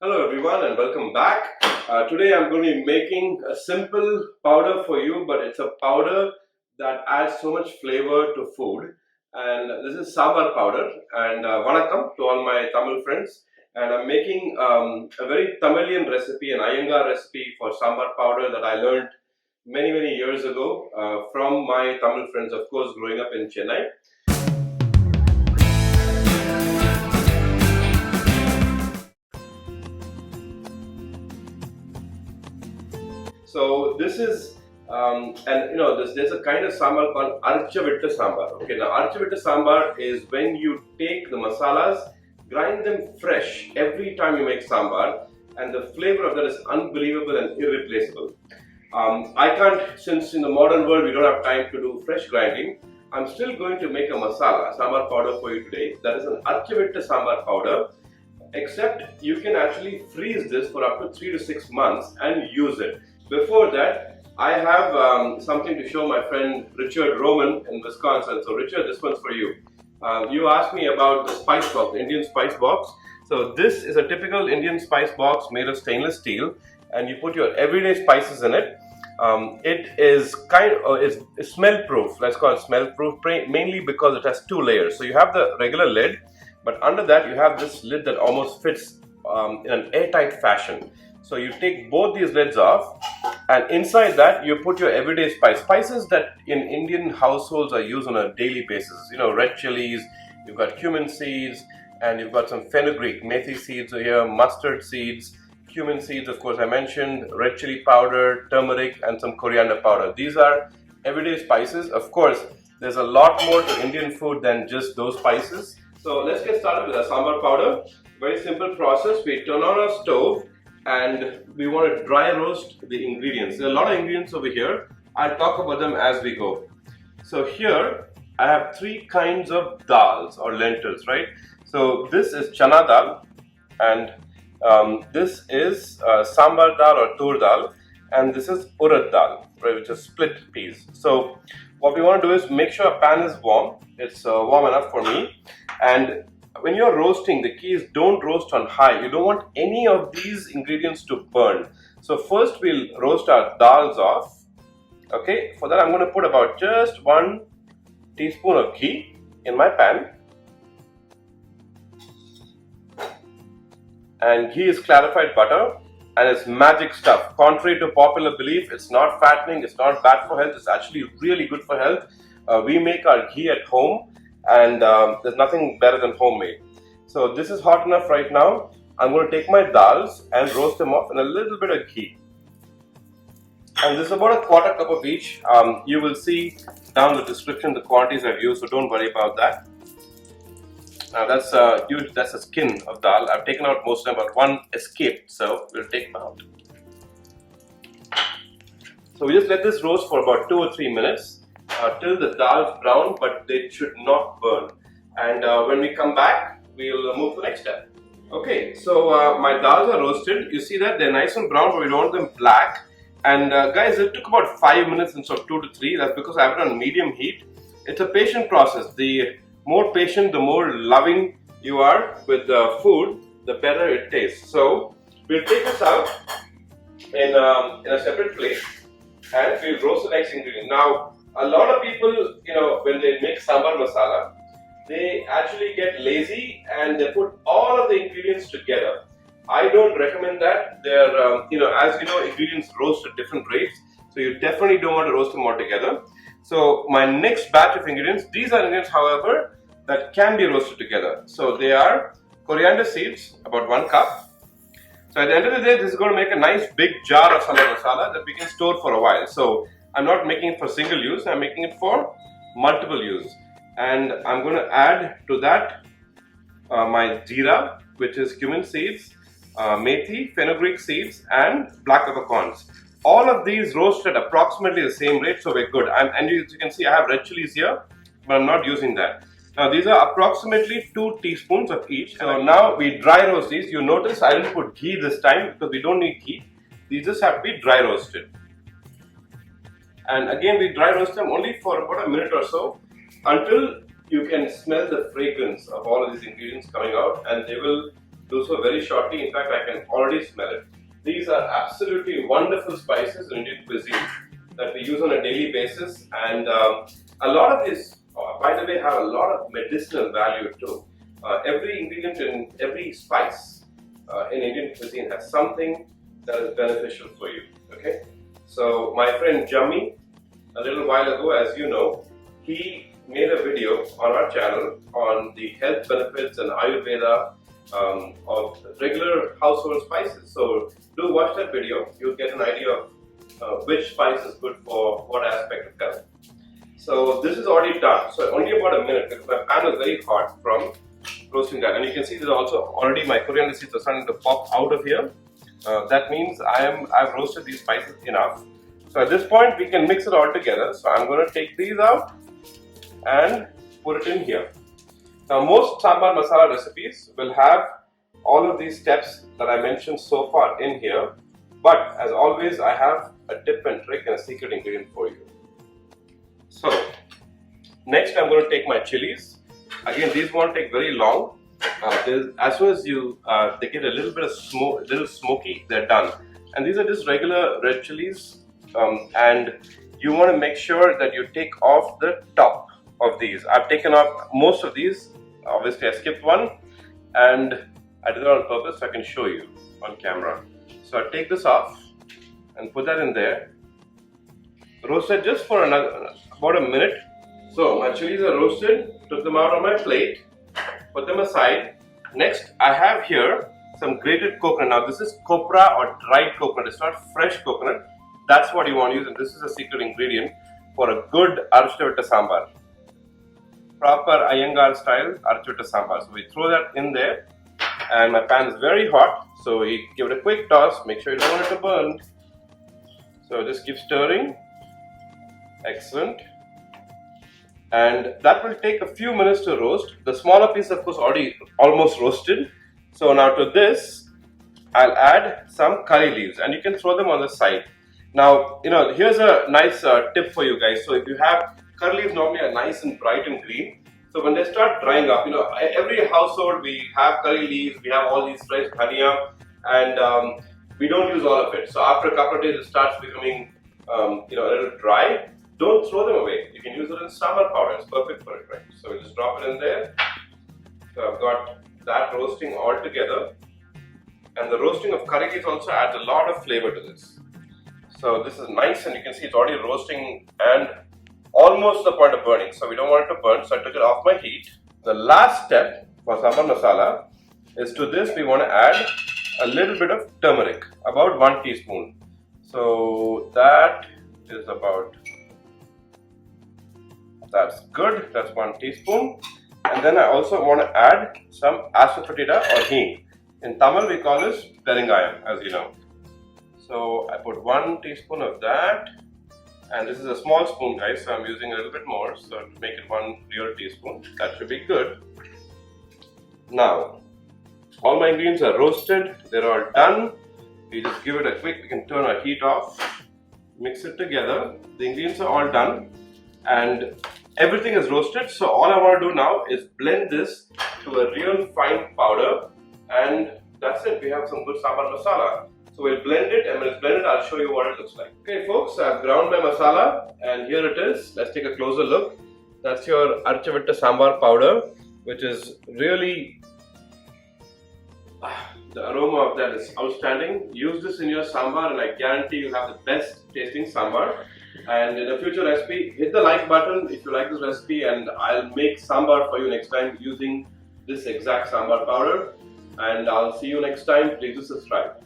Hello everyone and welcome back. Today I'm going to be making a simple powder for you, but it's a powder that adds so much flavor to food. And this is sambar powder. And vanakkam to all my Tamil friends. And I'm making a very Tamilian recipe, an Iyengar recipe for sambar powder that I learned many years ago from my Tamil friends, of course, growing up in Chennai. So this is, and there's a kind of sambar called Arachuvitta Sambar. Okay, now Arachuvitta Sambar is when you take the masalas, grind them fresh every time you make sambar, and the flavor of that is unbelievable and irreplaceable. I can't, since in the modern world we don't have time to do fresh grinding, I'm still going to make a masala, sambar powder for you today. That is an Arachuvitta Sambar powder. Except you can actually freeze this for up to 3 to 6 months and use it. Before that, I have something to show my friend Richard Roman in Wisconsin. So Richard, this one's for you. You asked me about the spice box, the Indian spice box. So this is a typical Indian spice box made of stainless steel, and you put your everyday spices in it. It is it's smell proof. Let's call it smell proof, mainly because it has 2 layers. So you have the regular lid, but under that you have this lid that almost fits in an airtight fashion. So you take both these lids off, and inside that you put your everyday spices that in Indian households are used on a daily basis. You know, red chilies, you've got cumin seeds, and you've got some fenugreek, methi seeds here, mustard seeds, cumin seeds, of course I mentioned, red chili powder, turmeric, and some coriander powder. These are everyday spices. Of course, there's a lot more to Indian food than just those spices. So let's get started with our sambar powder. Very simple process. We turn on our stove and we want to dry roast the ingredients. There are a lot of ingredients over here. I'll talk about them as we go. So here I have 3 kinds of dals or lentils, right? So this is chana dal, and this is sambar dal or toor dal, and this is urad dal, right, which is split peas. So what we want to do is make sure a pan is warm. It's warm enough for me. And when you're roasting, the key is don't roast on high. You don't want any of these ingredients to burn. So first we'll roast our dals off. Okay, for that I'm going to put about just 1 teaspoon of ghee in my pan. And ghee is clarified butter, and it's magic stuff. Contrary to popular belief, it's not fattening, it's not bad for health, it's actually really good for health. We make our ghee at home, and there's nothing better than homemade. So this is hot enough right now. I'm going to take my dals and roast them off in a little bit of ghee. And this is about a 1/4 cup of each. You will see down the description the quantities I've used, so don't worry about that. Now that's the skin of dal. I've taken out most of them, but one escaped, so we'll take them out. So we just let this roast for about 2 or 3 minutes till the dal is brown, but they should not burn. And when we come back, we'll move to the next step. Okay, so my dals are roasted. You see that they're nice and brown, but we don't want them black. And guys, it took about 5 minutes instead of 2 to 3. That's because I have it on medium heat. It's a patient process. The more patient, the more loving you are with the food, the better it tastes. So we'll take this out in a separate plate, and we'll roast the next ingredient. Now, a lot of people, when they make sambar masala, they actually get lazy and they put all of the ingredients together. I don't recommend that. They're, as you know, ingredients roast at different rates, so you definitely don't want to roast them all together. So my next batch of ingredients, these are ingredients, however, that can be roasted together. So they are coriander seeds, about 1 cup. So at the end of the day, this is going to make a nice big jar of sambar masala that we can store for a while. So I'm not making it for single use, I'm making it for multiple use. And I'm going to add to that my jeera, which is cumin seeds, methi, fenugreek seeds, and black peppercorns. All of these roast at approximately the same rate, so we're good. And as you can see, I have red chilies here, but I'm not using that. Now these are approximately 2 teaspoons of each. So now we dry roast these. You notice I didn't put ghee this time because we don't need ghee. These just have to be dry roasted. And again, we dry roast them only for about a minute or so until you can smell the fragrance of all of these ingredients coming out, and they will do so very shortly. In fact, I can already smell it. These are absolutely wonderful spices in Indian cuisine that we use on a daily basis, and a lot of these, by the way, have a lot of medicinal value too. Every ingredient in every spice in Indian cuisine has something that is beneficial for you. Okay, so my friend Jammi, a little while ago, as you know, he made a video on our channel on the health benefits and Ayurveda of regular household spices. So do watch that video. You'll get an idea of which spice is good for what aspect of health. So this is already done. So only about a minute because my pan is very hot from roasting that. And you can see there's also already my coriander seeds are starting to pop out of here. That means I've roasted these spices enough. So at this point we can mix it all together. So I'm going to take these out and put it in here. Now most sambar masala recipes will have all of these steps that I mentioned so far in here, but as always I have a tip and trick and a secret ingredient for you. So next I'm going to take my chilies. Again, these won't take very long. As soon as they get a little bit of smoke, little smoky, they're done. And these are just regular red chilies, and you want to make sure that you take off the top of these. I've taken off most of these. Obviously I skipped one and I did it on purpose so I can show you on camera. So I take this off and put that in there. Roast it just for about a minute. So my chilies are roasted, took them out on my plate, put them aside. Next I have here some grated coconut. Now this is copra or dried coconut, it's not fresh coconut. That's what you want to use, and this is a secret ingredient for a good Arachuvitta Sambar. Proper Iyengar style Arachuvitta Sambar. So we throw that in there, and my pan is very hot, so we give it a quick toss. Make sure you don't want it to burn. So just keep stirring. Excellent. And that will take a few minutes to roast. The smaller piece, of course, already almost roasted. So now to this, I'll add some curry leaves, and you can throw them on the side. Now, here's a nice tip for you guys. So if you have curry leaves, normally are nice and bright and green. So when they start drying up, every household we have curry leaves, we have all these fresh dhania, and we don't use all of it. So after a couple of days, it starts becoming, a little dry. Don't throw them away. You can use it in sambar powder. It's perfect for it, right? So we just drop it in there. So I've got that roasting all together, and the roasting of curry leaves also adds a lot of flavor to this. So this is nice, and you can see it's already roasting and almost to the point of burning. So we don't want it to burn, so I took it off my heat. The last step for sambar masala is to this we want to add a little bit of turmeric, about 1 teaspoon. So that is that's good, that's 1 teaspoon. And then I also want to add some asafoetida or heeng. In Tamil we call this perengayam, as you know. So I put 1 teaspoon of that, and this is a small spoon, guys, so I'm using a little bit more, so to make it 1 real teaspoon. That should be good. Now, all my ingredients are roasted, they're all done. We just give it a quick, we can turn our heat off, mix it together. The ingredients are all done, and everything is roasted. So all I want to do now is blend this to a real fine powder, and that's it. We have some good sambar masala. So we'll blend it, and when it's blended, I'll show you what it looks like. Okay folks, I've ground my masala, and here it is. Let's take a closer look. That's your Arachuvitta Sambar powder, which is really, the aroma of that is outstanding. Use this in your sambar, and I guarantee you'll have the best tasting sambar. And in a future recipe, hit the like button if you like this recipe, and I'll make sambar for you next time using this exact sambar powder. And I'll see you next time. Please do subscribe.